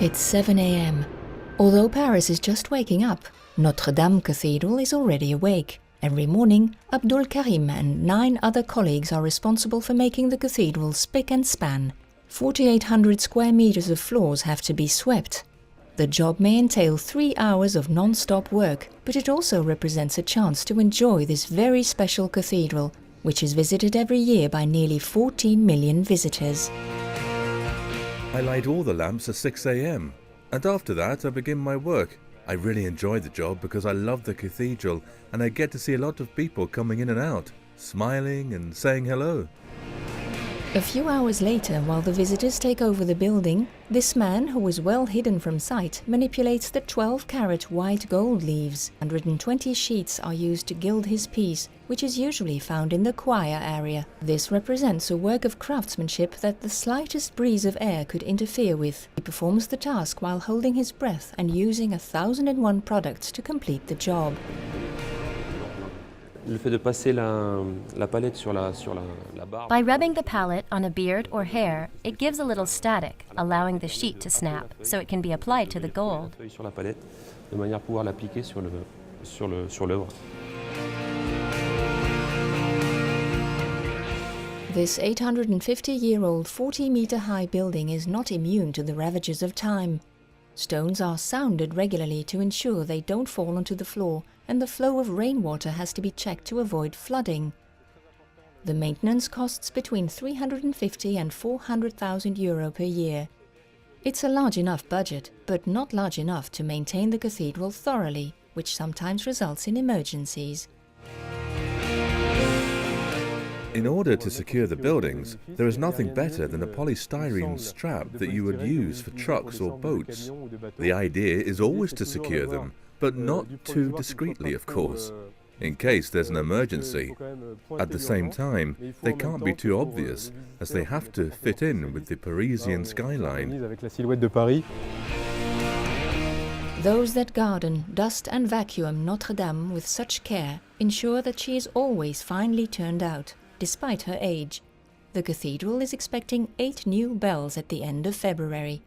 It's 7 a.m. Although Paris is just waking up, Notre-Dame Cathedral is already awake. Every morning, Abdul Karim and 9 other colleagues are responsible for making the cathedral spick and span. 4,800 square meters of floors have to be swept. The job may entail 3 hours of non-stop work, but it also represents a chance to enjoy this very special cathedral, which is visited every year by nearly 14 million visitors. I light all the lamps at 6 a.m. and after that I begin my work. I really enjoy the job because I love the cathedral and I get to see a lot of people coming in and out, smiling and saying hello. A few hours later, while the visitors take over the building, this man, who is well hidden from sight, manipulates the 12-carat white gold leaves. 120 sheets are used to gild his piece, which is usually found in the choir area. This represents a work of craftsmanship that the slightest breeze of air could interfere with. He performs the task while holding his breath and using 1,001 products to complete the job. By rubbing the palette on a beard or hair, it gives a little static, allowing the sheet to snap, so it can be applied to the gold. This 850-year-old 40-meter-high building is not immune to the ravages of time. Stones are sounded regularly to ensure they don't fall onto the floor, and the flow of rainwater has to be checked to avoid flooding. The maintenance costs between 350 and 400,000 euro per year. It's a large enough budget, but not large enough to maintain the cathedral thoroughly, which sometimes results in emergencies. In order to secure the buildings, there is nothing better than a polystyrene strap that you would use for trucks or boats. The idea is always to secure them, but not too discreetly, of course, in case there's an emergency. At the same time, they can't be too obvious, as they have to fit in with the Parisian skyline. Those that garden, dust and vacuum Notre-Dame with such care ensure that she is always finely turned out, despite her age. The cathedral is expecting 8 new bells at the end of February.